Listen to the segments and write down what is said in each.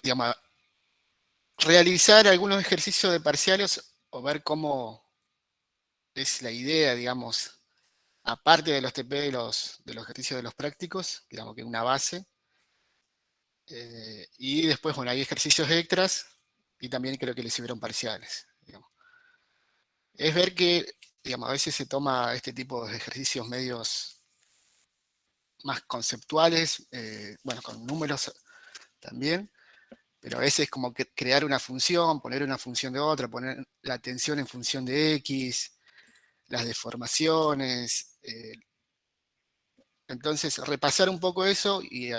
digamos, realizar algunos ejercicios de parciales o ver cómo es la idea, digamos, aparte de los TP de los ejercicios de los prácticos, digamos que una base. Y después, bueno, hay ejercicios extras y también creo que les sirvieron parciales, digamos. Es ver que, digamos, a veces se toma este tipo de ejercicios medios más conceptuales, bueno, con números también, pero a veces como que crear una función, poner una función de otra, poner la tensión en función de X, las deformaciones. Entonces, repasar un poco eso y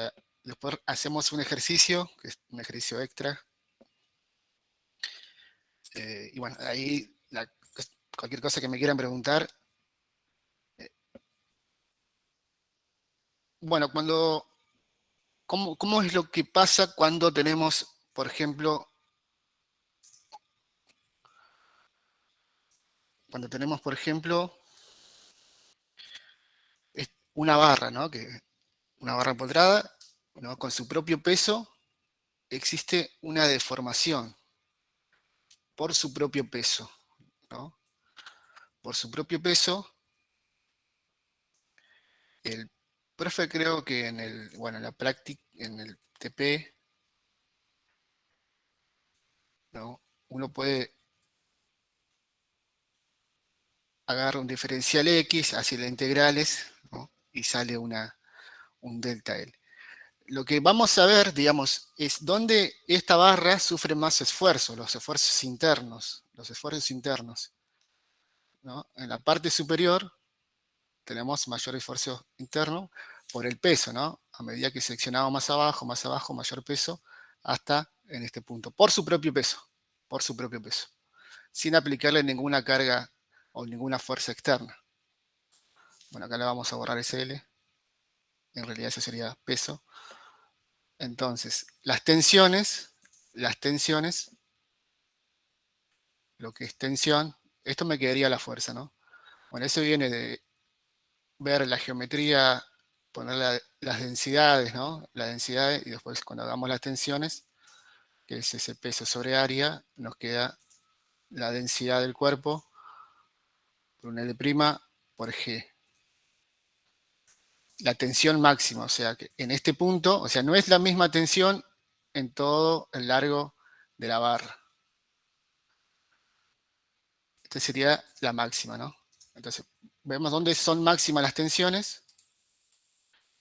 después hacemos un ejercicio, que es un ejercicio extra. Y bueno, ahí cualquier cosa que me quieran preguntar. Bueno, ¿cómo es lo que pasa cuando tenemos, por ejemplo, una barra, ¿no? Una barra empotrada, ¿no? Con su propio peso, existe una deformación por su propio peso, ¿no? Por su propio peso, el profe creo que bueno, en la práctica, en el TP, ¿no? Uno puede agarrar un diferencial X, hace las integrales, ¿no? Y sale un delta L. Lo que vamos a ver, digamos, es dónde esta barra sufre más esfuerzo, los esfuerzos internos, ¿no? En la parte superior tenemos mayor esfuerzo interno por el peso, ¿no? A medida que seccionamos más abajo, mayor peso, hasta en este punto, por su propio peso, sin aplicarle ninguna carga o ninguna fuerza externa. Bueno, acá le vamos a borrar ese L, en realidad eso sería peso. Entonces, las tensiones, lo que es tensión, esto me quedaría la fuerza, ¿no? Bueno, eso viene de ver la geometría, poner las densidades, ¿no? La densidad y después cuando hagamos las tensiones, que es ese peso sobre área, nos queda la densidad del cuerpo por un L' por G. La tensión máxima, o sea que en este punto, o sea, no es la misma tensión en todo el largo de la barra. Esta sería la máxima, ¿no? Entonces, vemos dónde son máximas las tensiones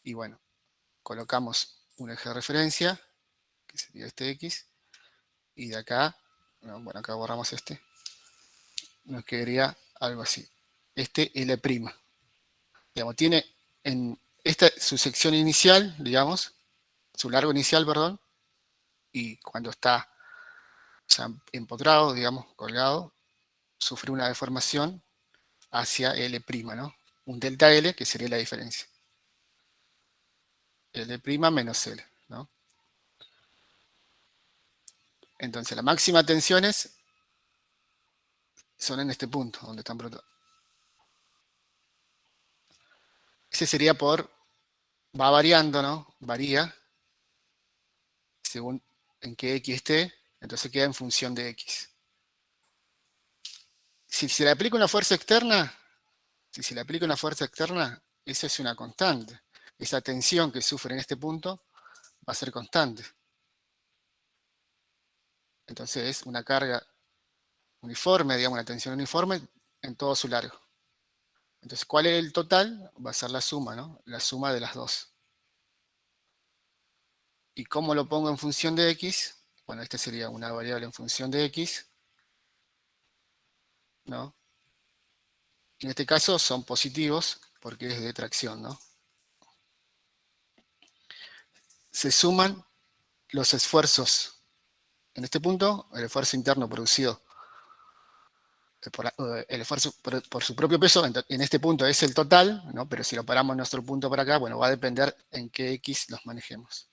y bueno, colocamos un eje de referencia, que sería este X, y de acá, bueno, acá borramos este, nos quedaría algo así. Este L', digamos, tiene en esta su sección inicial, digamos, su largo inicial, perdón, y cuando está, o sea, empotrado, digamos, colgado, sufre una deformación hacia L', ¿no? Un delta L, que sería la diferencia. L' menos L, ¿no? Entonces, las máximas tensiones son en este punto, donde están protones. Ese sería va variando, ¿no? Varía según en qué X esté, entonces queda en función de X. Si se le aplica una fuerza externa, esa es una constante. Esa tensión que sufre en este punto va a ser constante. Entonces es una carga uniforme, digamos, una tensión uniforme en todo su largo. Entonces, ¿cuál es el total? Va a ser la suma, ¿no? La suma de las dos. ¿Y cómo lo pongo en función de X? Bueno, esta sería una variable en función de X, ¿no? En este caso son positivos porque es de tracción, ¿no? Se suman los esfuerzos. En este punto, el esfuerzo interno producido, el esfuerzo por su propio peso, en este punto es el total, ¿no? Pero si lo paramos en nuestro punto para acá, bueno, va a depender en qué X los manejemos,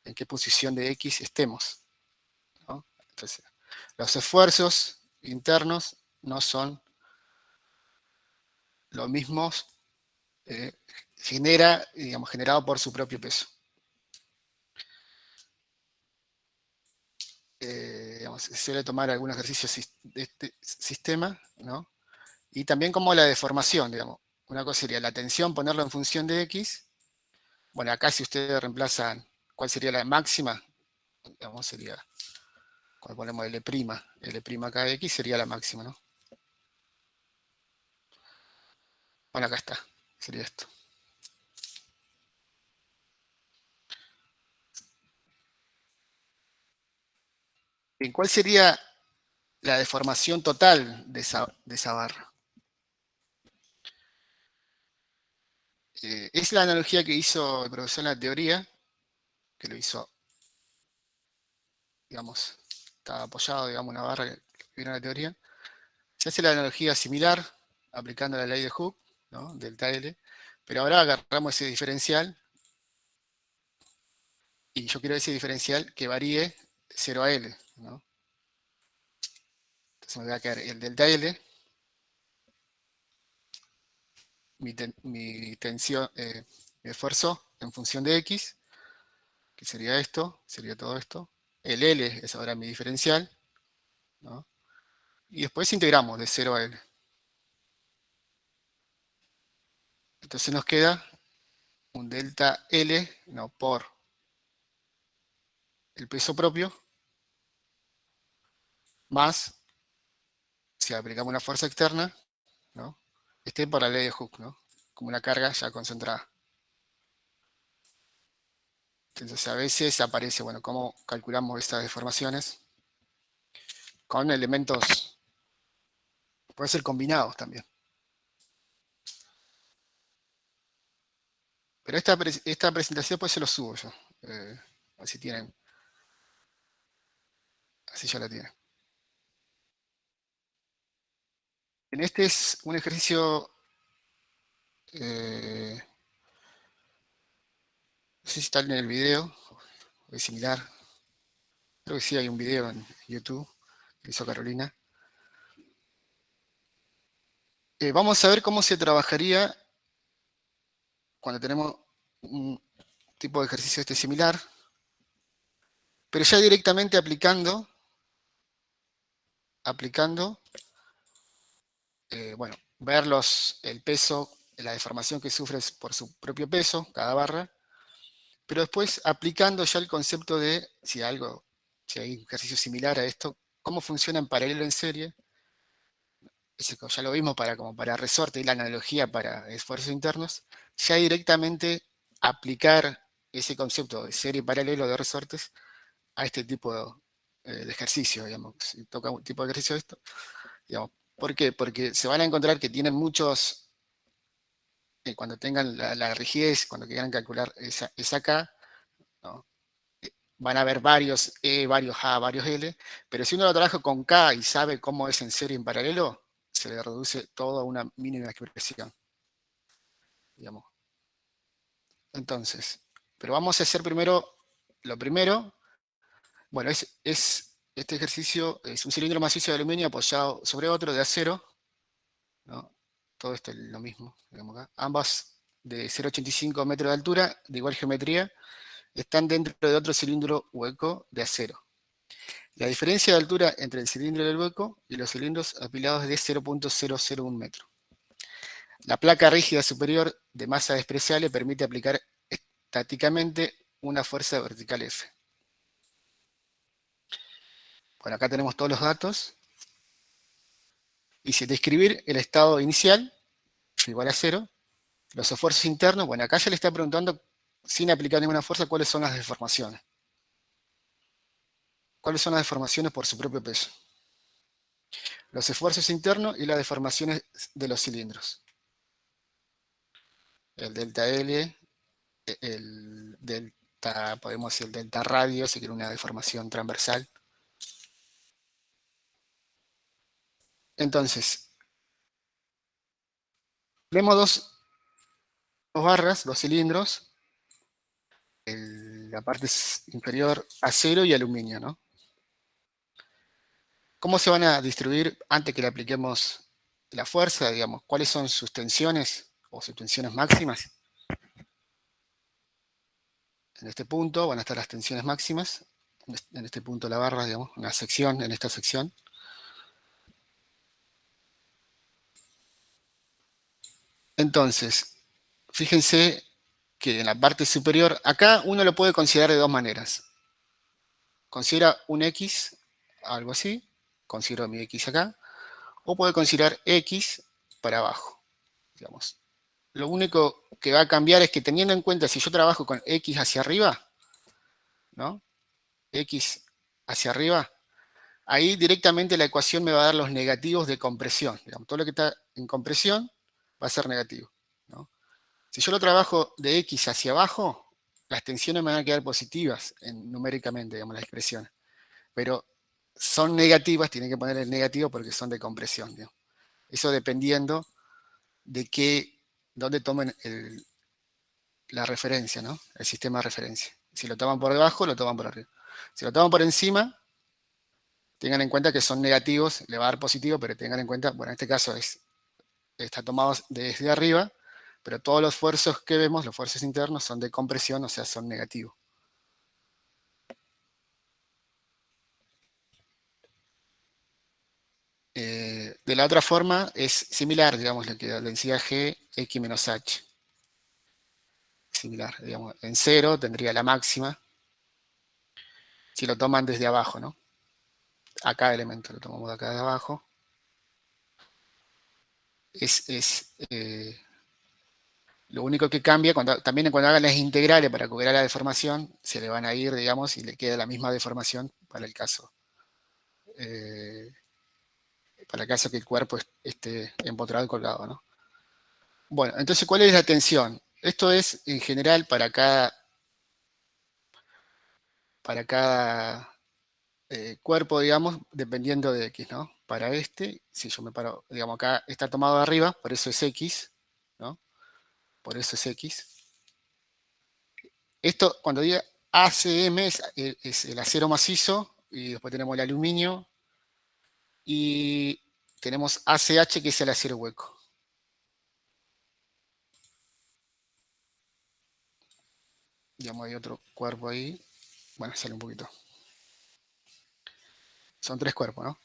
en qué posición de X estemos, ¿no? Entonces, los esfuerzos internos no son los mismos, generado por su propio peso. digamos, se suele tomar algún ejercicio de este sistema, ¿no? Y también como la deformación, digamos. Una cosa sería la tensión, ponerlo en función de X. Bueno, acá si ustedes reemplazan cuál sería la máxima, digamos, sería, cuando ponemos L' acá X sería la máxima, ¿no? Bueno, acá está, sería esto. Bien, ¿cuál sería la deformación total de esa barra? Es la analogía que hizo el profesor en la teoría, que lo hizo, digamos, está apoyado, digamos, una barra que vino en la teoría. Se hace la analogía similar, aplicando la ley de Hooke, ¿no? Delta L, pero ahora agarramos ese diferencial, y yo quiero ese diferencial que varíe de 0 a L, ¿no? Entonces me va a quedar el delta L, mi tensión, mi esfuerzo en función de X, que sería esto, sería todo esto. El L es ahora mi diferencial, ¿no? Y después integramos de 0 a L. Entonces nos queda un delta L, no, por el peso propio, más, si aplicamos una fuerza externa, ¿no? Este por la ley de Hooke, ¿no? Como una carga ya concentrada. Entonces a veces aparece, bueno, cómo calculamos estas deformaciones con elementos, puede ser combinados también. Pero esta presentación pues se lo subo yo. Así tienen, así ya la tienen. En este es un ejercicio, no sé si está en el video, o es similar. Creo que sí hay un video en YouTube que hizo Carolina. Vamos a ver cómo se trabajaría cuando tenemos un tipo de ejercicio este similar, pero ya directamente aplicando, bueno, ver el peso, la deformación que sufre por su propio peso, cada barra, pero después aplicando ya el concepto de si hay un ejercicio similar a esto, cómo funciona en paralelo en serie. Ya lo vimos como para resorte y la analogía para esfuerzos internos, ya directamente aplicar ese concepto de serie paralelo de resortes a este tipo de ejercicio, digamos. Si toca un tipo de ejercicio de esto, digamos. ¿Por qué? Porque se van a encontrar que tienen muchos, cuando tengan la rigidez, cuando quieran calcular esa K, ¿no? Van a haber varios E, varios A, varios L, pero si uno lo trabaja con K y sabe cómo es en serie en paralelo, se le reduce todo a una mínima expresión, digamos. Entonces, pero vamos a hacer primero, lo primero, bueno, este ejercicio es un cilindro macizo de aluminio apoyado sobre otro de acero, ¿no? Todo esto es lo mismo, digamos acá. Ambas de 0,85 metros de altura, de igual geometría, están dentro de otro cilindro hueco de acero. La diferencia de altura entre el cilindro y el hueco y los cilindros apilados es de 0,001 metro. La placa rígida superior de masa despreciable permite aplicar estáticamente una fuerza vertical F. Bueno, acá tenemos todos los datos. Y si describir el estado inicial, igual a 0, los esfuerzos internos, bueno, acá ya le está preguntando, sin aplicar ninguna fuerza, cuáles son las deformaciones. ¿Cuáles son las deformaciones por su propio peso? Los esfuerzos internos y las deformaciones de los cilindros. El delta L, el delta, podemos decir el delta radio, si quiere una deformación transversal. Entonces, vemos dos barras, dos cilindros, la parte inferior acero y aluminio, ¿no? ¿Cómo se van a distribuir antes que le apliquemos la fuerza, digamos? ¿Cuáles son sus tensiones o sus tensiones máximas? En este punto van a estar las tensiones máximas. en este punto de la barra, digamos, una sección, en esta sección. Entonces, fíjense que en la parte superior, acá uno lo puede considerar de dos maneras. Considera un X, algo así, considero mi X acá, o puede considerar X para abajo, digamos. Lo único que va a cambiar es que teniendo en cuenta si yo trabajo con X hacia arriba, ¿no? X hacia arriba, ahí directamente la ecuación me va a dar los negativos de compresión. Digamos, todo lo que está en compresión va a ser negativo, ¿no? Si yo lo trabajo de X hacia abajo, las tensiones me van a quedar positivas numéricamente, digamos, las expresiones. Pero son negativas, tienen que poner el negativo porque son de compresión, digamos. Eso dependiendo de dónde tomen la referencia, ¿no? El sistema de referencia. Si lo toman por debajo, lo toman por arriba. Si lo toman por encima, tengan en cuenta que son negativos, le va a dar positivo, pero tengan en cuenta, bueno, en este caso está tomado desde arriba, pero todos los esfuerzos que vemos, los esfuerzos internos, son de compresión, o sea, son negativos. De la otra forma, es similar, digamos, lo que la densidad G, X menos H. Similar, digamos, en cero tendría la máxima, si lo toman desde abajo, ¿no? A cada elemento lo tomamos de acá de abajo. Lo único que cambia, también cuando hagan las integrales para cubrir la deformación, se le van a ir, digamos, y le queda la misma deformación eh, para el caso que el cuerpo esté empotrado y colgado, ¿no? Bueno, entonces, ¿cuál es la tensión? Esto es en general para cada cuerpo, digamos, dependiendo de X, ¿no? Para este, si yo me paro, digamos, acá está tomado de arriba, por eso es X, ¿no? Por eso es X. Esto, cuando diga ACM, es el acero macizo, y después tenemos el aluminio, y tenemos ACH, que es el acero hueco. Digamos, hay otro cuerpo ahí. Bueno, sale un poquito. Son tres cuerpos, ¿no?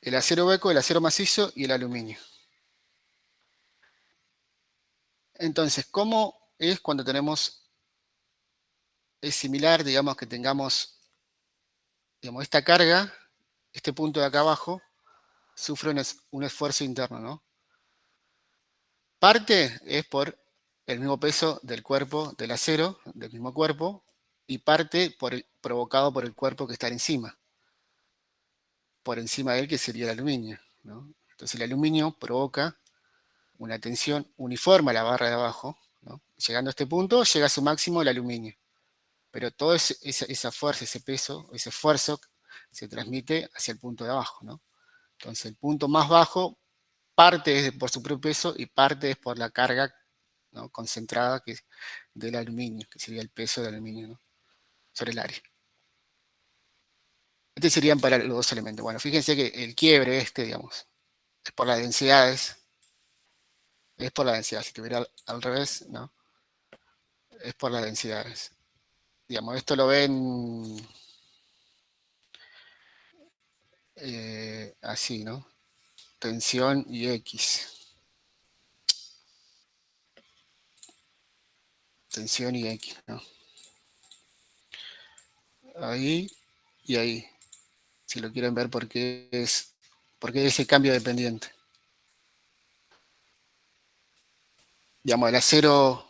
El acero hueco, el acero macizo y el aluminio. Entonces, ¿cómo es cuando es similar, digamos, que tengamos, digamos, esta carga, este punto de acá abajo, sufre un esfuerzo interno, ¿no? Parte es por el mismo peso del cuerpo del acero, del mismo cuerpo, y parte provocado por el cuerpo que está por encima de él, que sería el aluminio, ¿no? Entonces el aluminio provoca una tensión uniforme a la barra de abajo, ¿no? Llegando a este punto, llega a su máximo el aluminio. Pero toda esa fuerza, ese peso, ese esfuerzo se transmite hacia el punto de abajo, ¿no? Entonces el punto más bajo parte es por su propio peso y parte es por la carga, ¿no? Concentrada del aluminio, que sería el peso del aluminio, ¿no? Sobre el área. Estos serían para los dos elementos. Bueno, fíjense que el quiebre digamos, es por las densidades, es por la densidad. Si tuviera al revés, ¿no? Es por las densidades. Digamos, esto lo ven así, ¿no? Tensión y X. Tensión y X, ¿no? Ahí y ahí. Si lo quieren ver porque ese cambio dependiente. Digamos, el acero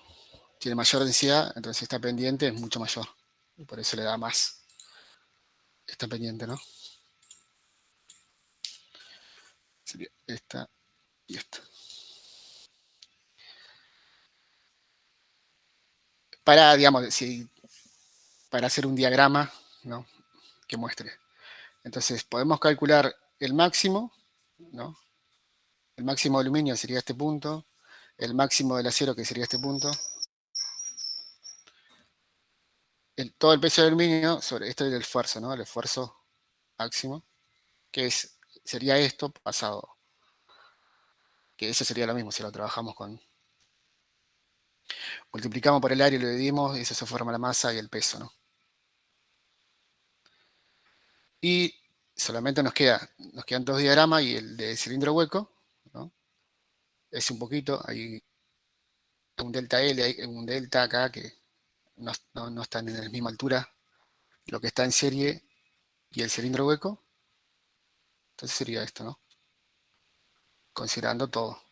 tiene mayor densidad, entonces esta pendiente es mucho mayor. Y por eso le da más esta pendiente, ¿no? Sería esta y esta. Digamos, para hacer un diagrama, ¿no? Que muestre. Entonces, podemos calcular el máximo, ¿no? El máximo de aluminio sería este punto, el máximo del acero, que sería este punto, todo el peso del aluminio sobre esto es el esfuerzo, ¿no? El esfuerzo máximo, que sería esto pasado, que eso sería lo mismo si lo trabajamos con... Multiplicamos por el área y lo dividimos, y eso se forma la masa y el peso, ¿no? Y solamente nos quedan dos diagramas y el de cilindro hueco, ¿no? Es un poquito, hay un delta L, hay un delta acá que no están en la misma altura, lo que está en serie y el cilindro hueco. Entonces sería esto, ¿no? Considerando todo.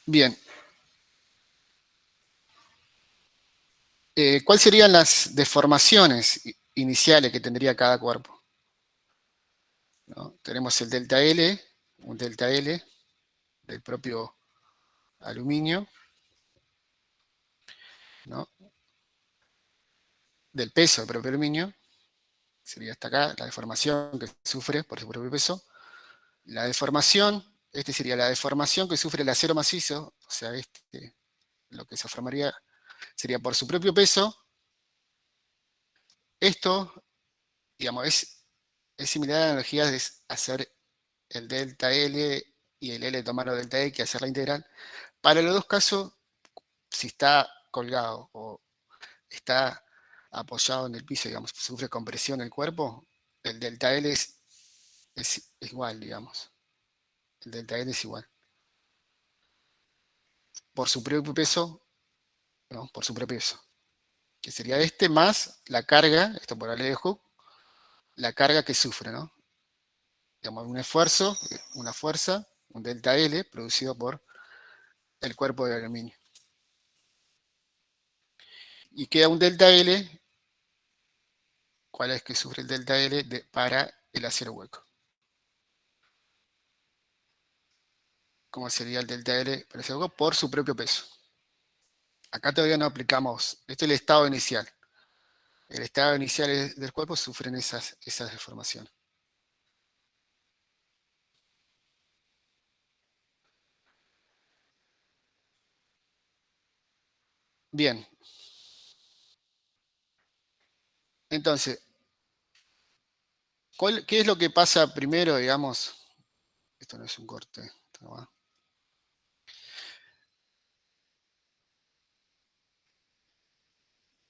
Bien. ¿Cuáles serían las deformaciones iniciales que tendría cada cuerpo? ¿No? Tenemos el delta L, un delta L del propio aluminio, ¿no? Del peso del propio aluminio, sería hasta acá, la deformación que sufre por su propio peso. La deformación, este sería la deformación que sufre el acero macizo, o sea, lo que se formaría sería por su propio peso. Esto, digamos, es similar a la analogía de hacer el delta L y el L tomarlo delta X, hacer la integral. Para los dos casos, si está colgado o está apoyado en el piso, digamos, sufre compresión el cuerpo, el delta L es igual, digamos. El delta L es igual. Por su propio peso, ¿no? Por su propio peso. Que sería este más la carga, esto por la ley de Hooke, la carga que sufre, ¿no? Digamos, un esfuerzo, una fuerza, un delta L producido por el cuerpo de aluminio. Y queda un delta L, ¿cuál es que sufre el delta L para el acero hueco? ¿Cómo sería el delta L para el acero hueco? Por su propio peso. Acá todavía no aplicamos, este es el estado inicial. El estado inicial del cuerpo sufren esas deformaciones. Bien, entonces, ¿qué es lo que pasa primero, digamos? Esto no es un corte. Esto no va.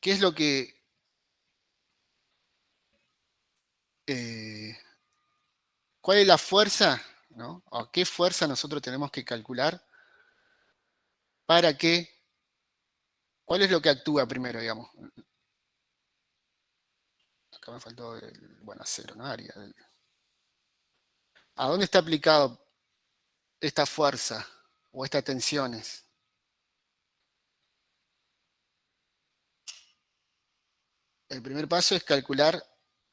¿Qué es lo que... eh, ¿Cuál es la fuerza, ¿no? ¿O qué fuerza nosotros tenemos que calcular para que... ¿Cuál es lo que actúa primero, digamos? Acá me faltó bueno, acero, ¿no? ¿A dónde está aplicado esta fuerza o estas tensiones? El primer paso es calcular,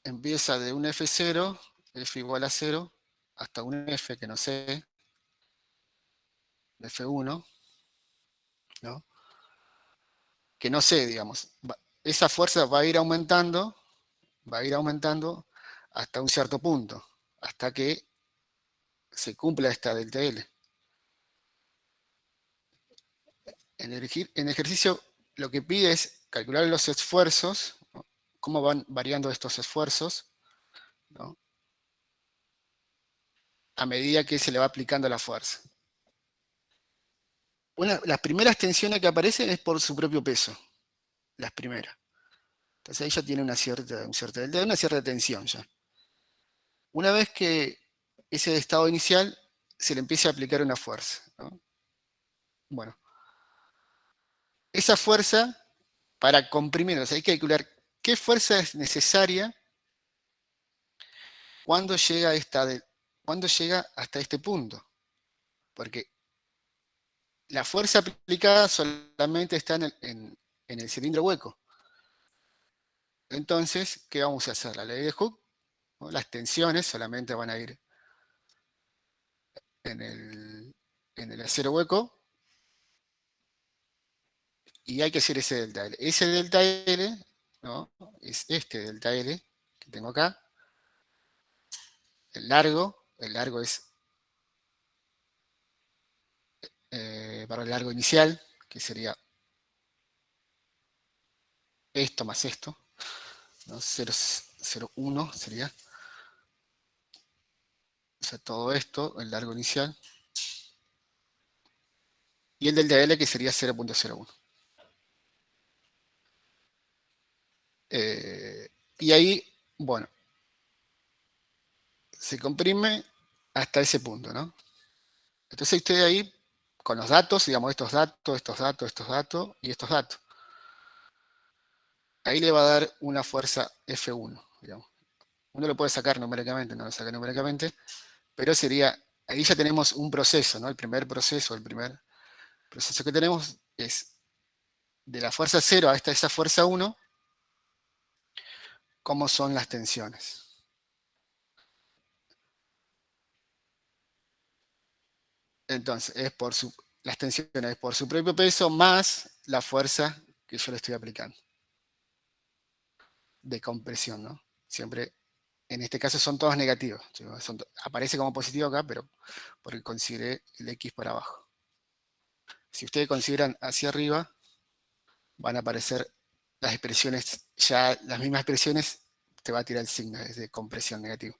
empieza de un F0, F igual a 0, hasta un F que no sé, F1, ¿no? Que no sé, digamos. Esa fuerza va a ir aumentando hasta un cierto punto, hasta que se cumpla esta delta L. En ejercicio lo que pide es calcular los esfuerzos, ¿no? Cómo van variando estos esfuerzos, ¿no? A medida que se le va aplicando la fuerza. Las primeras tensiones que aparecen es por su propio peso, las primeras. Entonces ahí ya tiene una cierta tensión ya. Una vez que ese estado inicial se le empieza a aplicar una fuerza, ¿no? Bueno, esa fuerza para comprimir, o sea, hay que calcular qué fuerza es necesaria cuando cuando llega hasta este punto. Porque la fuerza aplicada solamente está en el cilindro hueco. Entonces, ¿qué vamos a hacer? La ley de Hooke, ¿no? Las tensiones solamente van a ir en en el acero hueco y hay que hacer ese delta L. Ese delta L, ¿no? Es este delta L que tengo acá. El largo es para el largo inicial, que sería esto más esto, ¿no? 0,01 sería sea, todo esto, el largo inicial, y el delta L que sería 0.01. Y ahí, bueno, se comprime hasta ese punto, ¿no? Entonces usted ahí, con los datos, digamos, estos datos, estos datos, estos datos y estos datos, ahí le va a dar una fuerza F1, digamos. Uno lo puede sacar numéricamente, no lo saca numéricamente, pero sería, ahí ya tenemos un proceso, ¿no? El primer proceso que tenemos es de la fuerza 0 hasta esa fuerza 1, cómo son las tensiones. Entonces, las tensiones es por su propio peso más la fuerza que yo le estoy aplicando de compresión, ¿no? Siempre, en este caso son todos negativos. Aparece como positivo acá, pero porque consideré el X por abajo. Si ustedes consideran hacia arriba, van a aparecer las expresiones, ya las mismas expresiones, te va a tirar el signo de compresión negativo.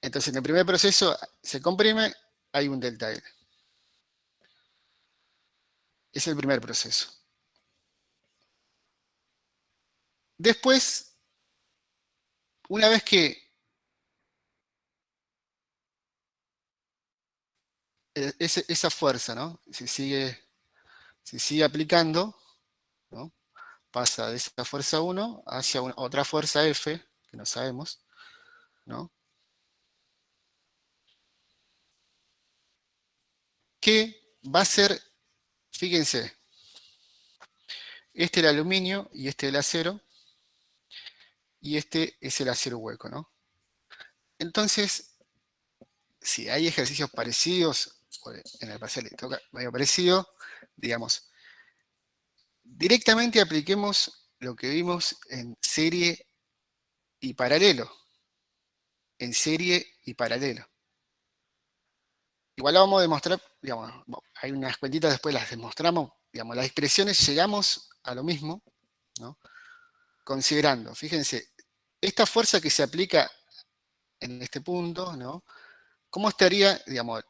Entonces, en el primer proceso se comprime, hay un delta L. Es el primer proceso. Después, una vez que esa fuerza, ¿no? Se sigue aplicando, ¿no? Pasa de esa fuerza 1 hacia otra fuerza F, que no sabemos, ¿no? Que va a ser, fíjense, este el aluminio y este el acero, y este es el acero hueco, ¿no? Entonces, si hay ejercicios parecidos, en el parcial le toca medio parecido, digamos, directamente apliquemos lo que vimos en serie y paralelo. En serie y paralelo. Igual lo vamos a demostrar, digamos, hay unas cuentitas después las demostramos, digamos, las expresiones llegamos a lo mismo, ¿no? Considerando, fíjense, esta fuerza que se aplica en este punto, ¿no? ¿Cómo estaría, digamos,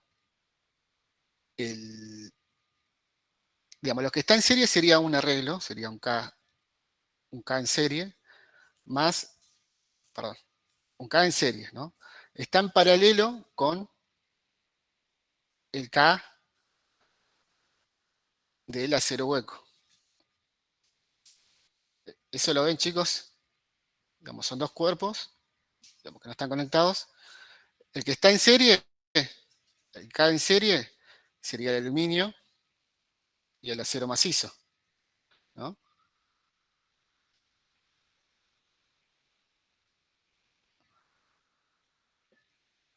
digamos, lo que está en serie sería un arreglo, sería un K en serie, más, perdón, un K en serie, ¿no? Está en paralelo con el K del acero hueco. ¿Eso lo ven, chicos? Digamos, son dos cuerpos, digamos, que no están conectados. El que está en serie, el K en serie, sería el aluminio y el acero macizo, ¿no?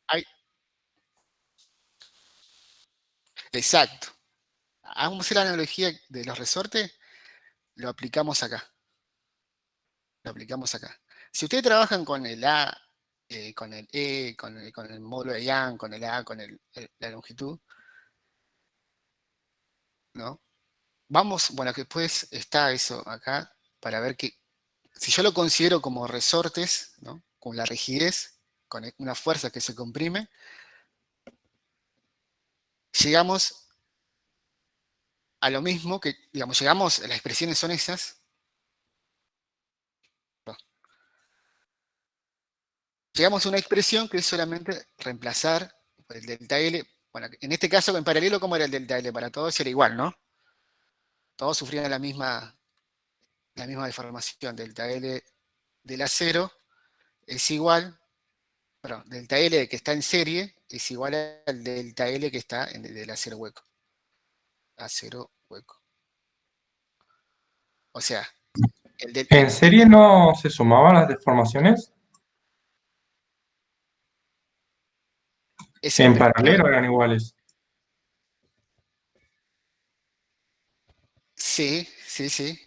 Hay- exacto. Vamos a hacer la analogía de los resortes, lo aplicamos acá. Lo aplicamos acá. Si ustedes trabajan con el A, con el E, con el módulo de Young, con el A, con la longitud, ¿no? Vamos, bueno, que después está eso acá para ver que si yo lo considero como resortes, ¿no? Con la rigidez, con una fuerza que se comprime, llegamos a lo mismo que, digamos, las expresiones son esas, ¿no? Llegamos a una expresión que es solamente reemplazar el delta L. Bueno, en este caso, en paralelo, ¿cómo era el delta L? Para todos era igual, ¿no? Todos sufrían la misma deformación. Delta L del acero es igual, perdón, delta L que está en serie es igual al delta L que está en el del acero hueco. Acero hueco. O sea, ¿En serie no se sumaban las deformaciones? es el, En claro, paralelo eran iguales. sí, sí, sí.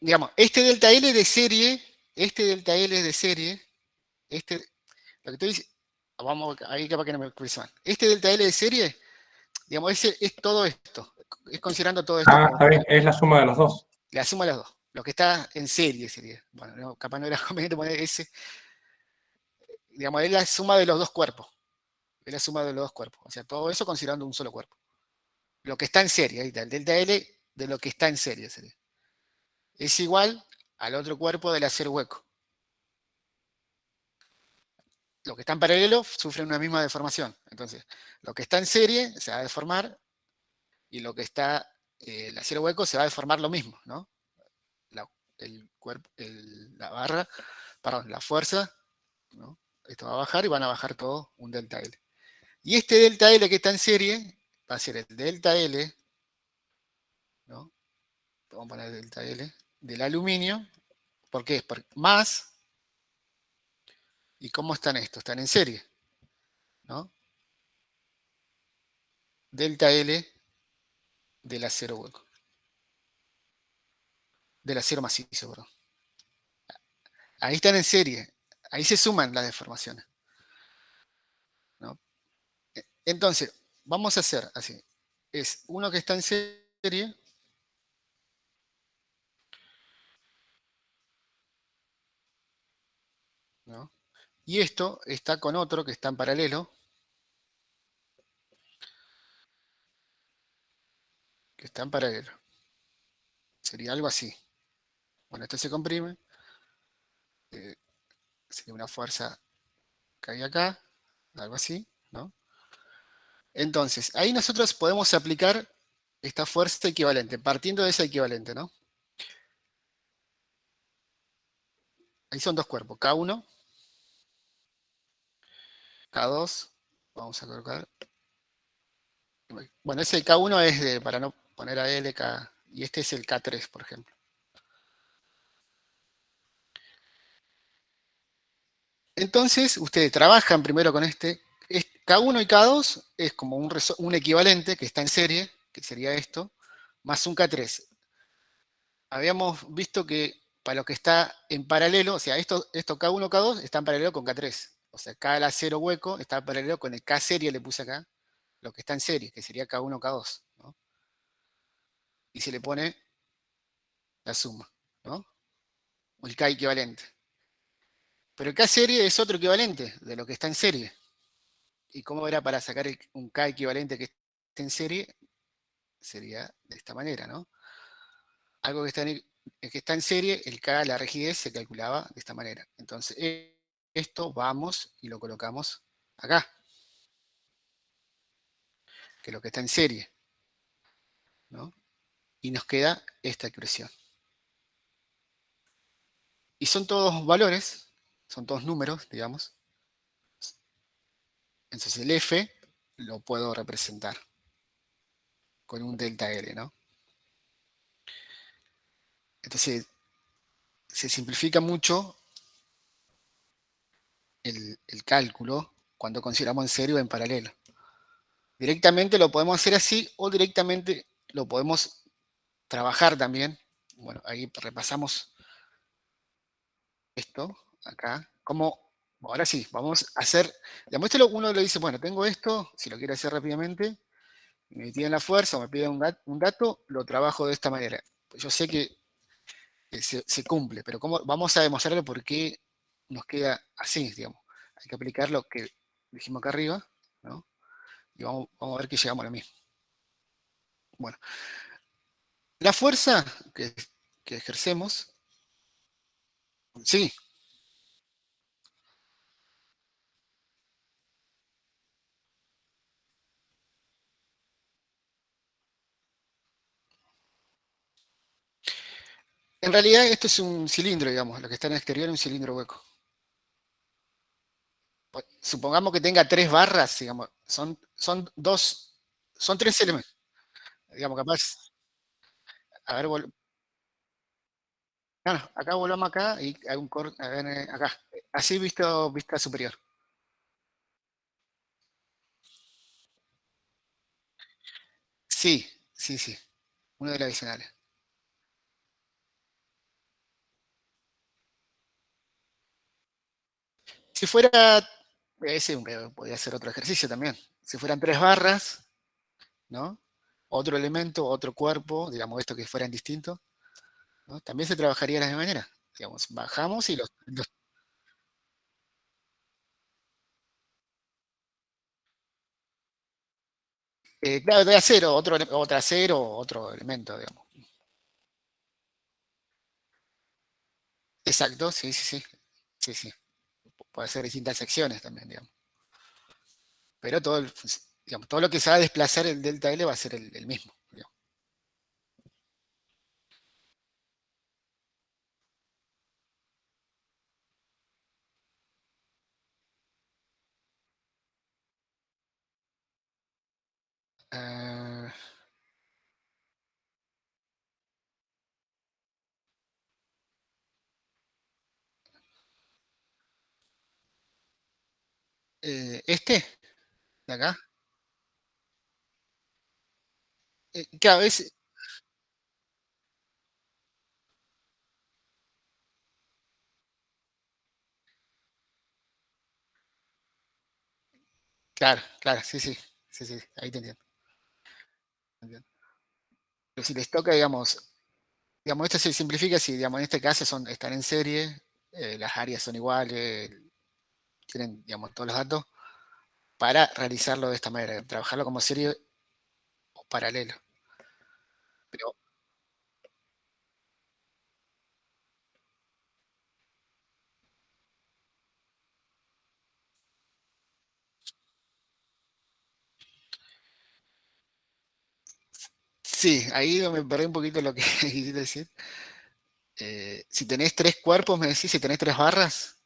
Digamos, este delta L de serie, este delta L de serie, lo que estoy diciendo, vamos, ahí capaz que no me expreso mal. Este delta L de serie, digamos, es todo esto, es considerando todo esto Ah, como está bien, es la suma de los dos. la suma de las dos. Lo que está en serie sería. Bueno, capaz no era conveniente poner ese. digamos, es la suma de los dos cuerpos. Es la suma de los dos cuerpos. O sea, todo eso considerando un solo cuerpo. Lo que está en serie, ahí está, el delta L de lo que está en serie sería. Es igual al otro cuerpo del acero hueco. Lo que está en paralelo sufre una misma deformación. Entonces, lo que está en serie se va a deformar y lo que está, el acero hueco se va a deformar lo mismo, ¿no? La, el cuerpo, la barra, perdón, la fuerza, ¿no? Esto va a bajar y van a bajar todo un delta L. Y este delta L que está en serie va a ser el delta L, ¿no? Vamos a poner delta L, del aluminio. ¿Por qué? Más, ¿y cómo están estos? Están en serie, ¿no? Delta L del acero hueco, del acero macizo, perdón. Ahí están en serie, ahí se suman las deformaciones, ¿no? Entonces, vamos a hacer así. Es uno que está en serie, ¿no? Y esto está con otro que está en paralelo, que está en paralelo. Sería algo así. Bueno, esto se comprime, eh, sería una fuerza que hay acá, algo así, ¿no? Entonces, ahí nosotros podemos aplicar esta fuerza equivalente, partiendo de esa equivalente, ¿no? Ahí son dos cuerpos, K1, K2, vamos a colocar. Bueno, ese K1 es de, para no poner a L, K, y este es el K3, por ejemplo. Entonces, ustedes trabajan primero con este. K1 y K2 es como un equivalente que está en serie, que sería esto, más un K3. Habíamos visto que para lo que está en paralelo, o sea, esto K1, K2 está en paralelo con K3. O sea, K al acero hueco está en paralelo con el K serie, le puse acá, lo que está en serie, que sería K1, K2, ¿no? Y se le pone la suma, ¿no? O el K equivalente. Pero el K serie es otro equivalente de lo que está en serie. ¿Y cómo era para sacar un K equivalente que esté en serie? Sería de esta manera, ¿no? Algo que está en serie, el K, la rigidez, se calculaba de esta manera. Entonces, esto vamos y lo colocamos acá, que es lo que está en serie, ¿no? Y nos queda esta expresión. Y son todos valores, son todos números, digamos. Entonces el F lo puedo representar con un delta L, ¿no? Entonces se simplifica mucho el cálculo cuando consideramos en serie o en paralelo. Directamente lo podemos hacer así o directamente lo podemos trabajar también. Bueno, ahí repasamos esto acá. Como, ahora sí, vamos a hacer, digamos, uno le dice, bueno, tengo esto, si lo quiere hacer rápidamente, me piden la fuerza o me piden un dato, lo trabajo de esta manera. Yo sé que se cumple, pero ¿cómo, vamos a demostrarlo por qué nos queda así, digamos. Hay que aplicar lo que dijimos acá arriba, ¿no? Y vamos a ver que llegamos a lo mismo. Bueno, la fuerza que ejercemos, sí, en realidad esto es un cilindro, digamos, lo que está en el exterior es un cilindro hueco. Supongamos que tenga tres barras, digamos, son tres elementos. Digamos, capaz, a ver, acá volvamos acá y hay un corte, a ver, acá. Así visto, vista superior. Sí, sí, sí. Uno de los adicionales. Si fuera, ese podría ser otro ejercicio también. Si fueran tres barras, ¿no? Otro elemento, otro cuerpo, digamos, esto que fueran distintos, ¿no? También se trabajaría de la misma manera. Digamos, bajamos y Claro, de acero, otro acero, otro elemento, digamos. Exacto, sí, sí, sí. Sí, sí. Puede ser distintas secciones también, digamos. Pero todo, digamos, todo lo que se va a desplazar el delta L va a ser el mismo, digamos. Ah, este, de acá. Claro, claro, claro, sí, sí, sí, sí, ahí te entiendo. Entiendo. Pero si les toca, digamos, esto se simplifica si, digamos, en este caso están en serie, las áreas son iguales, tienen, digamos, todos los datos, para realizarlo de esta manera, trabajarlo como serie o paralelo. Pero sí, ahí me perdí un poquito lo que quisiste decir. Si tenés tres cuerpos, me decís, si tenés tres barras,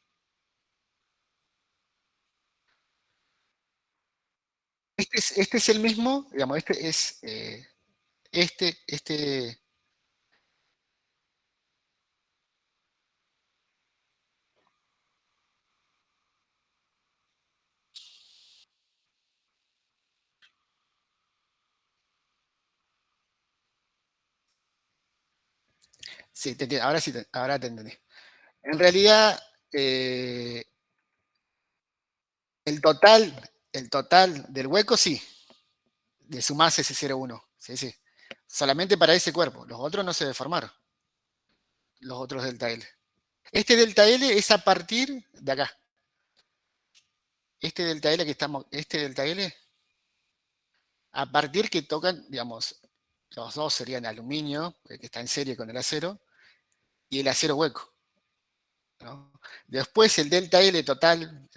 este es el mismo, digamos, este es, este, sí, ahora sí, ahora te entendí. En realidad, eh, el total, el total del hueco, sí, de su masa es 0,1, sí, sí. Solamente para ese cuerpo, los otros no se deformaron, los otros delta L. Este delta L es a partir de acá. Este delta L que estamos, este delta L, a partir que tocan, digamos, los dos serían aluminio, que está en serie con el acero, y el acero hueco, ¿no? Después el delta L total,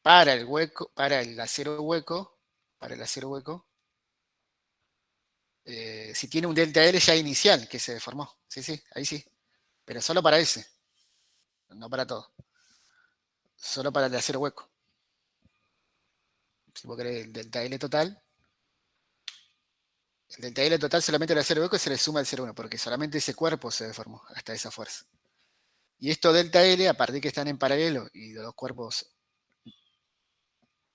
para el hueco, para el acero hueco, si tiene un delta L ya inicial que se deformó. Sí, sí, ahí sí. Pero solo para ese, no para todo. Solo para el acero hueco. Si vos querés el delta L total, el delta L total solamente al acero hueco se le suma el 0,1, porque solamente ese cuerpo se deformó hasta esa fuerza. Y esto delta L, a partir que están en paralelo y de los cuerpos,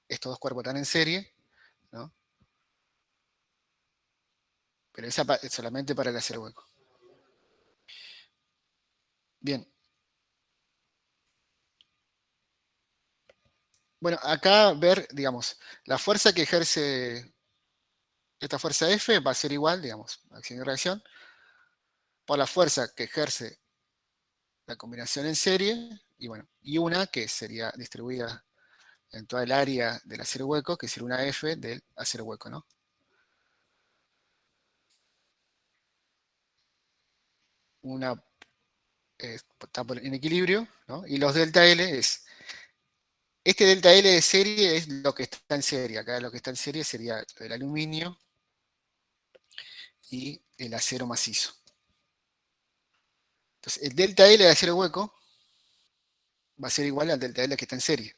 estos dos cuerpos están en serie, ¿no? Pero esa es solamente para el acero hueco. Bien. Bueno, acá ver, digamos, la fuerza que ejerce esta fuerza F va a ser igual, digamos, acción y reacción, por la fuerza que ejerce la combinación en serie, y bueno, y una que sería distribuida en toda el área del acero hueco, que sería una F del acero hueco, ¿no? Una está en equilibrio, ¿no? Y los delta L este delta L de serie es lo que está en serie. Acá lo que está en serie sería el aluminio y el acero macizo. Entonces, el delta L de acero hueco va a ser igual al delta L que está en serie.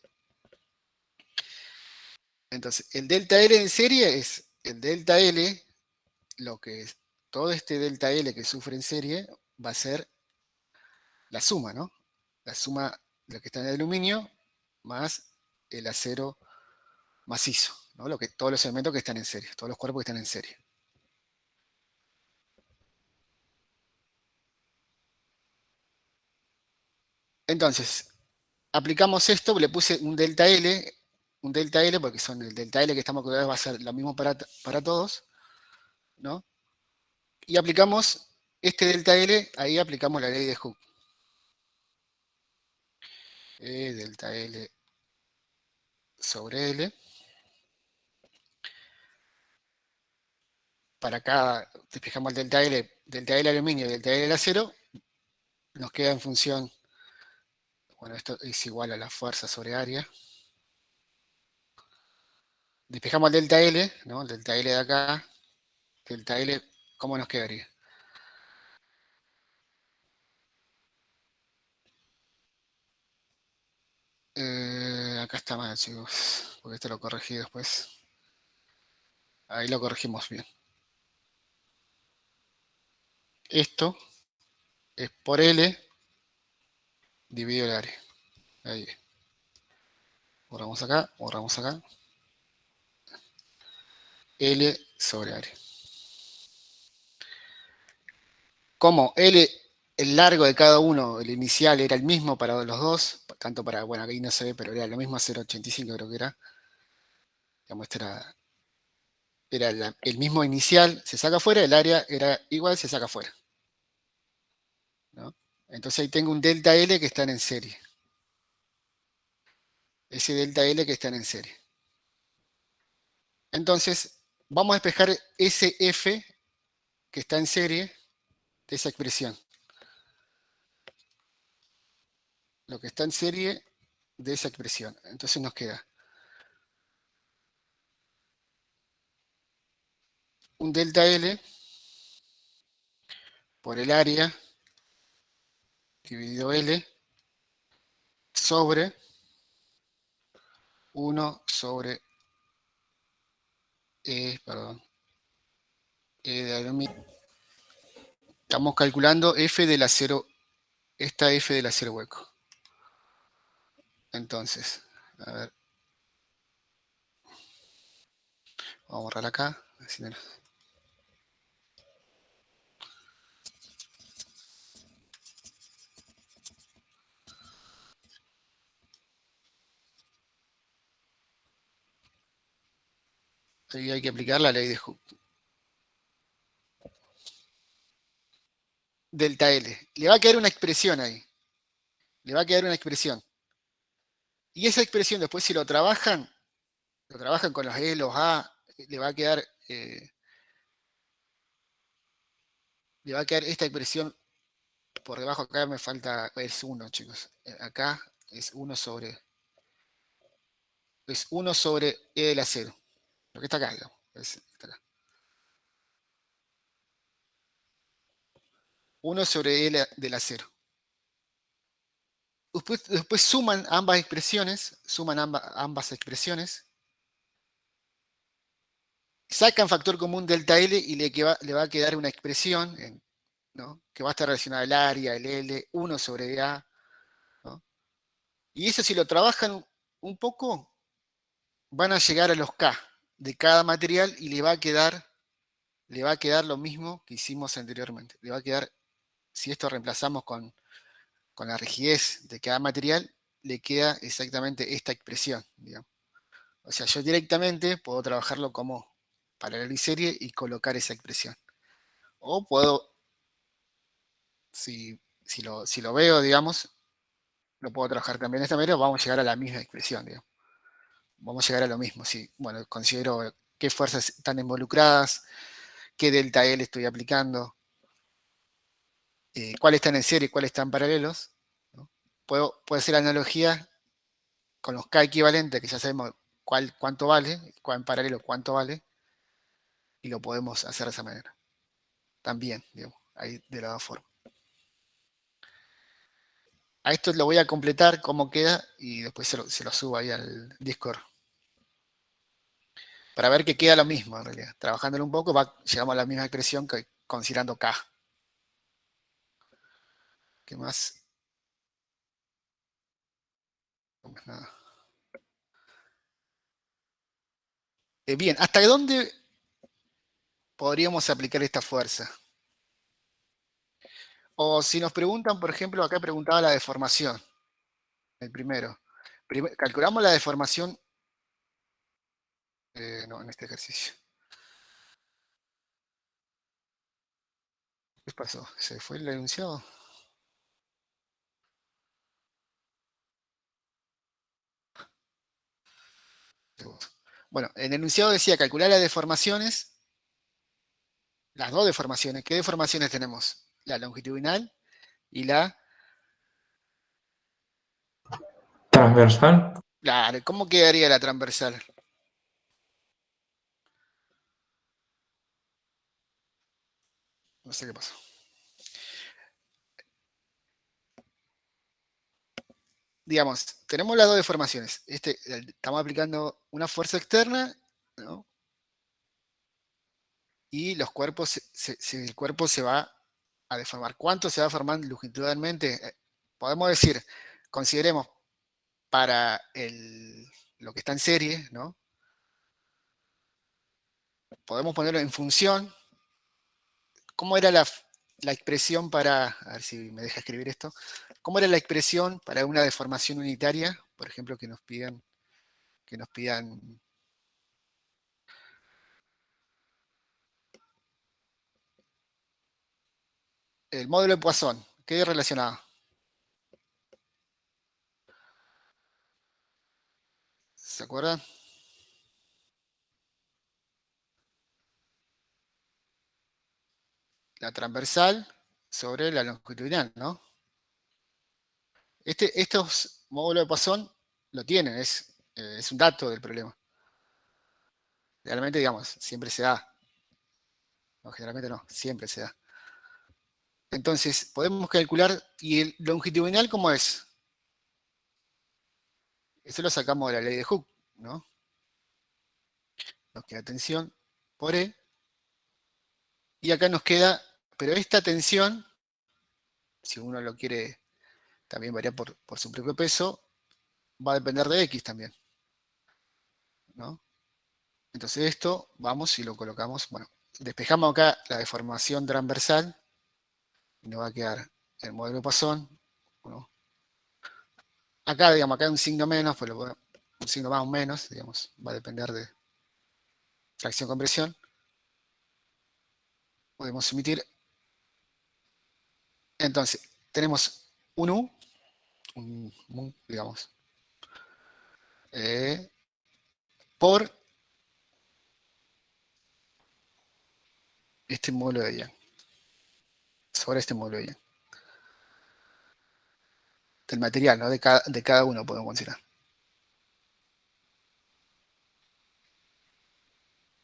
Entonces, el delta L en serie es el delta L, lo que es todo este delta L que sufre en serie va a ser la suma, ¿no? La suma de lo que está en el aluminio más el acero macizo, ¿no? Todos los elementos que están en serie, todos los cuerpos que están en serie. Entonces, aplicamos esto, le puse un delta L, porque son el delta L que estamos calculando va a ser lo mismo para todos, ¿no? Y aplicamos este delta L, ahí aplicamos la ley de Hooke. Delta L sobre L. para cada, despejamos el delta L aluminio y delta L acero, nos queda en función, bueno, esto es igual a la fuerza sobre área. Despejamos el delta L, ¿no? El delta L de acá, delta L, ¿cómo nos quedaría? Acá está mal, chicos, porque esto lo corregí después. Ahí lo corregimos bien. Esto es por L dividido el área. Ahí. Borramos acá. L sobre área. Como L, el largo de cada uno, el inicial era el mismo para los dos, tanto para, bueno, aquí no se ve, pero era lo mismo, 0,85 creo que era. Digamos, este era el mismo inicial, se saca fuera, el área era igual, se saca fuera, ¿no? Entonces ahí tengo un delta L que están en serie. Ese delta L que están en serie. Entonces, vamos a despejar ese F que está en serie de esa expresión. Lo que está en serie de esa expresión. Entonces nos queda un delta L por el área dividido L sobre 1 sobre perdón, de aluminio. Estamos calculando F del acero, esta F del acero hueco. Entonces, a ver, vamos a borrar acá. Así ahí hay que aplicar la ley de Hooke. Delta L. Le va a quedar una expresión ahí. Le va a quedar una expresión. Y esa expresión después si lo trabajan con los E, los A, le va a quedar, le va a quedar esta expresión por debajo. Acá me falta, es 1, chicos. Acá es 1 sobre, E del acero. Lo que está acá, digamos. Está acá. 1 sobre E del acero. Después suman ambas expresiones, sacan factor común delta L y le va a quedar una expresión, ¿no? Que va a estar relacionada al área, el L, 1 sobre A, ¿no? Y eso si lo trabajan un poco, van a llegar a los K de cada material y le va a quedar lo mismo que hicimos anteriormente. Le va a quedar, si esto reemplazamos con la rigidez de cada material, le queda exactamente esta expresión, digamos. O sea, yo directamente puedo trabajarlo como paralelo y serie y colocar esa expresión. O puedo, si lo veo, digamos, lo puedo trabajar también de esta manera, vamos a llegar a la misma expresión, digamos. Vamos a llegar a lo mismo, si, bueno, considero qué fuerzas están involucradas, qué delta L estoy aplicando, cuáles están en serie y cuáles están paralelos, ¿no? Puedo hacer analogía con los K equivalentes, que ya sabemos cuánto vale, en paralelo cuánto vale, y lo podemos hacer de esa manera. También, digamos, ahí de la forma. A esto lo voy a completar cómo queda y después se lo subo ahí al Discord. Para ver que queda lo mismo en realidad. Trabajándolo un poco, llegamos a la misma expresión que considerando K. ¿Qué más? No más nada. Bien, ¿hasta dónde podríamos aplicar esta fuerza? O si nos preguntan, por ejemplo, acá preguntaba la deformación, el primero. Calculamos la deformación, no, en este ejercicio. ¿Qué pasó? ¿Se fue el enunciado? Bueno, el enunciado decía calcular las deformaciones las dos deformaciones. ¿Qué deformaciones tenemos? La longitudinal y la... Transversal. ¿Cómo quedaría la transversal? No sé qué pasó. Digamos, tenemos las dos deformaciones. Estamos aplicando una fuerza externa, ¿no? Y los cuerpos, el cuerpo se va a deformar. ¿Cuánto se va a formar longitudinalmente? Podemos decir, consideremos para lo que está en serie, ¿no? Podemos ponerlo en función. ¿Cómo era la expresión para, a ver si me deja escribir esto, cómo era la expresión para una deformación unitaria? Por ejemplo, que nos pidan el módulo de Poisson. ¿Qué relacionado? ¿Se acuerdan? La transversal sobre la longitudinal, ¿no? Estos módulos de Poisson lo tienen, es un dato del problema. Realmente, digamos, siempre se da. No, generalmente no, siempre se da. Entonces, podemos calcular, ¿y el longitudinal cómo es? Eso lo sacamos de la ley de Hooke, ¿no? Nos queda tensión por E. Y acá nos queda, pero esta tensión, si uno lo quiere también variar por su propio peso, va a depender de X también, ¿no? Entonces esto, vamos y lo colocamos, bueno, despejamos acá la deformación transversal y nos va a quedar el modelo de Poisson, ¿no? Acá, digamos, acá hay un signo menos, pero bueno, un signo más o menos, digamos, va a depender de tracción-compresión. Podemos emitir, entonces, tenemos un U, un mu, digamos, eh, por este módulo de Young, sobre este módulo de Young, del material, ¿no? De cada uno podemos considerar.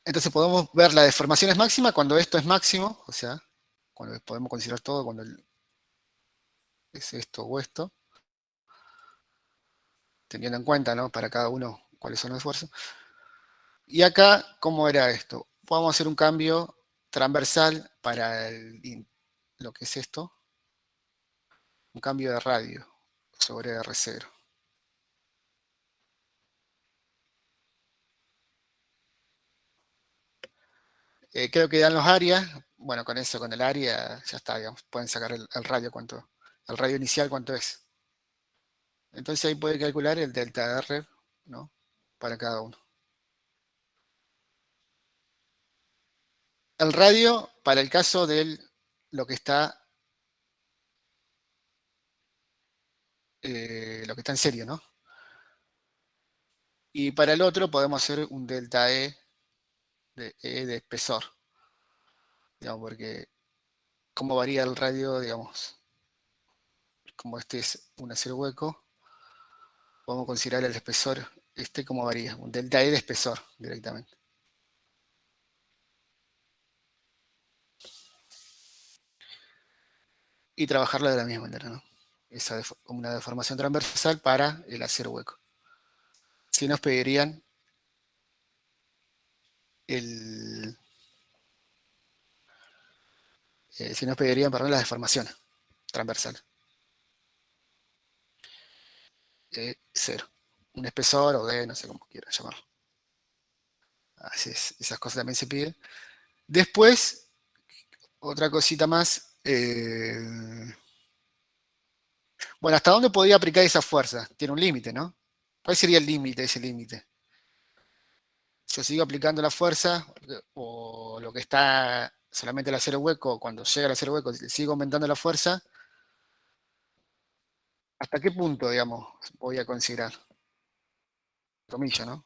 Entonces podemos ver la deformación es máxima cuando esto es máximo, o sea, cuando podemos considerar todo cuando es esto o esto, teniendo en cuenta, ¿no? Para cada uno cuáles son los esfuerzos. Y acá, ¿cómo era esto? Podemos hacer un cambio transversal para lo que es esto, un cambio de radio sobre R0. Creo que dan los áreas. Bueno, con eso, con el área, ya está, digamos. Pueden sacar el radio el radio inicial cuánto es. Entonces ahí puede calcular el delta R, ¿no? Para cada uno. El radio para el caso de lo que está en serio, ¿no? Y para el otro podemos hacer un delta E de espesor, digamos, porque cómo varía el radio, digamos, como este es un acero hueco, podemos considerar el espesor, cómo varía, un delta E de espesor directamente. Y trabajarlo de la misma manera, ¿no? Como una deformación transversal para el acero hueco. Si nos pedirían el, si nos pedirían, perdón, las deformaciones transversales. Cero. Un espesor o D, no sé cómo quieran llamarlo. Así es, esas cosas también se piden. Después, otra cosita más. Bueno, ¿hasta dónde podía aplicar esa fuerza? Tiene un límite, ¿no? ¿Cuál sería el límite, ese límite? Yo sigo aplicando la fuerza, o lo que está solamente el acero hueco, cuando llega el acero hueco, sigo aumentando la fuerza. ¿Hasta qué punto, digamos, voy a considerar? Comilla, ¿no?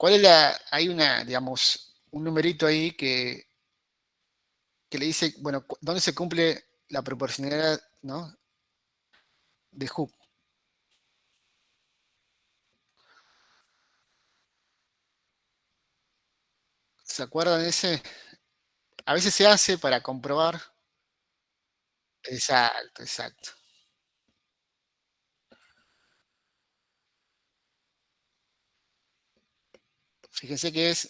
¿Cuál es la? Hay una, digamos, un numerito ahí que le dice, bueno, ¿dónde se cumple la proporcionalidad, ¿no? De Hooke. ¿Se acuerdan de ese? A veces se hace para comprobar. Exacto, exacto. Fíjense que es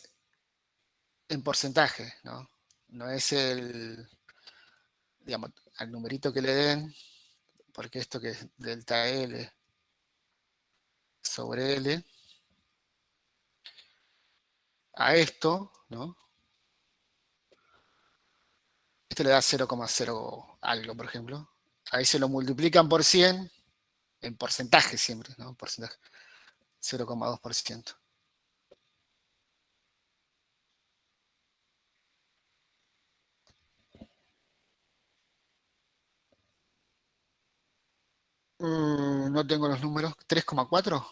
en porcentaje, ¿no? No es digamos, al numerito que le den, porque esto que es delta L sobre L, a esto, ¿no? Esto le da 0,0 algo, por ejemplo. Ahí se lo multiplican por 100, en porcentaje siempre, ¿no? Porcentaje, 0,2%. No tengo los números. 3,4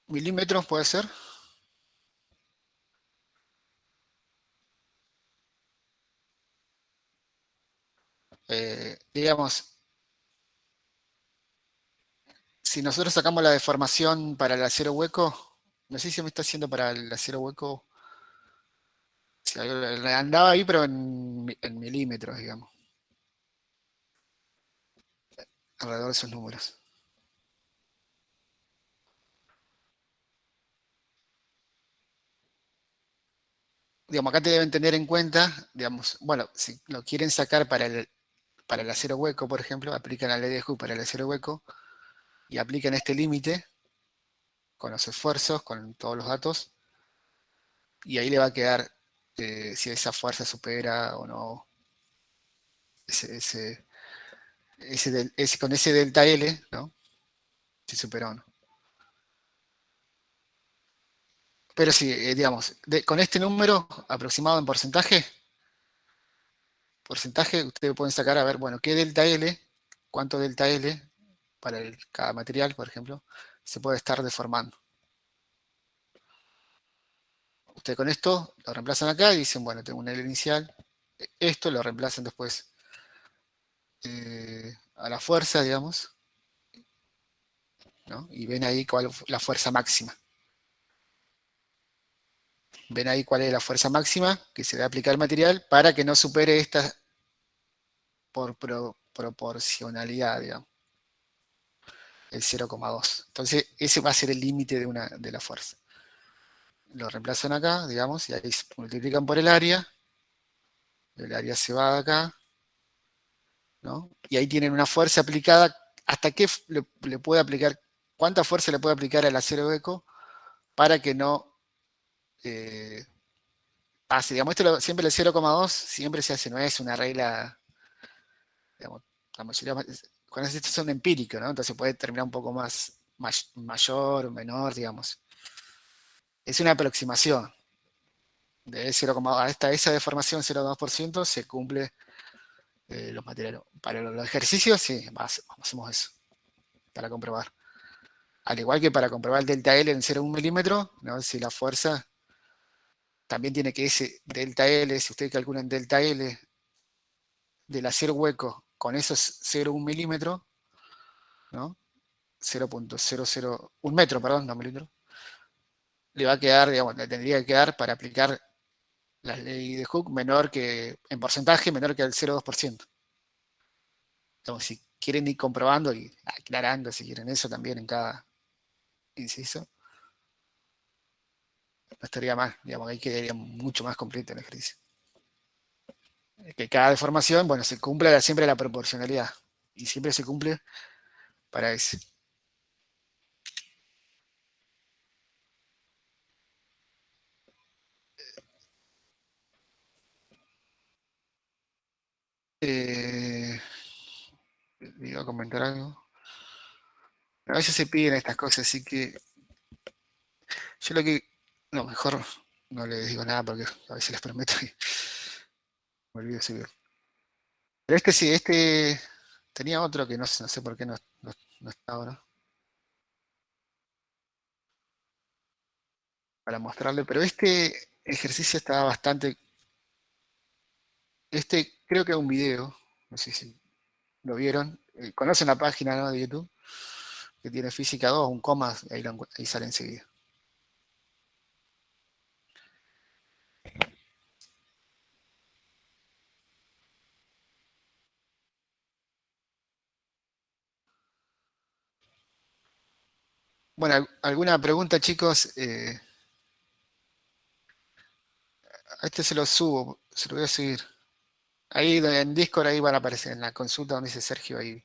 milímetros puede ser. Digamos, si nosotros sacamos la deformación para el acero hueco, no sé si me está haciendo para el acero hueco, si andaba ahí, pero en milímetros, digamos, alrededor de esos números. Digamos, acá te deben tener en cuenta, digamos, bueno, si lo quieren sacar para el acero hueco, por ejemplo, aplican la ley de Hooke para el acero hueco y aplican este límite con los esfuerzos, con todos los datos, y ahí le va a quedar si esa fuerza supera o no ese, ese, con ese delta L, ¿no? Si supera o no. Pero sí, digamos, con este número aproximado en porcentaje, ustedes pueden sacar a ver, bueno, qué delta L, cuánto delta L para cada material, por ejemplo, se puede estar deformando. Ustedes con esto lo reemplazan acá y dicen, bueno, tengo un L inicial. Esto lo reemplazan después a la fuerza, digamos, ¿no? Y ven ahí cuál es la fuerza máxima. Ven ahí cuál es la fuerza máxima que se debe aplicar al material para que no supere esta proporcionalidad, digamos, el 0,2. Entonces, ese va a ser el límite de la fuerza. Lo reemplazan acá, digamos, y ahí se multiplican por el área se va de acá, ¿no? Y ahí tienen una fuerza aplicada. ¿Hasta qué le puede aplicar? ¿Cuánta fuerza le puede aplicar al acero eco para que no eh, pase? Digamos, siempre el 0,2 siempre se hace, no es una regla, digamos, la mayoría, con estas son empíricos, ¿no? Entonces puede terminar un poco mayor o menor, digamos. Es una aproximación. De 0, hasta esa deformación 0,2% se cumple los materiales. Para los ejercicios, sí, hacemos eso, para comprobar. Al igual que para comprobar el delta L en 0,1 milímetro, ¿no? Si la fuerza también tiene que ese delta L, si ustedes calculan delta L del acero hueco con esos 0,1 milímetro, ¿no? 0,00, un metro, perdón, no milímetro, le va a quedar, digamos, le tendría que quedar para aplicar la ley de Hooke menor que, en porcentaje, menor que el 0,2%. Entonces, si quieren ir comprobando y aclarando, si quieren eso también en cada inciso, no estaría mal, digamos, ahí quedaría mucho más completo el ejercicio. Que cada deformación, bueno, se cumple siempre la proporcionalidad y siempre se cumple para ese. Eh, Iba a comentar algo. A veces se piden estas cosas, así que yo lo que, no, mejor no les digo nada porque a veces les prometo y me olvido subir. Pero este sí, este tenía otro que no sé por qué no está ahora. para mostrarle, pero este ejercicio estaba bastante, creo que es un video, no sé si lo vieron, conocen la página, ¿no?, de YouTube, que tiene Física 2, un coma, ahí, ahí sale enseguida. Bueno, ¿alguna pregunta, chicos? A este se lo subo, se lo voy a seguir. Ahí en Discord, ahí van a aparecer, en la consulta donde dice Sergio, ahí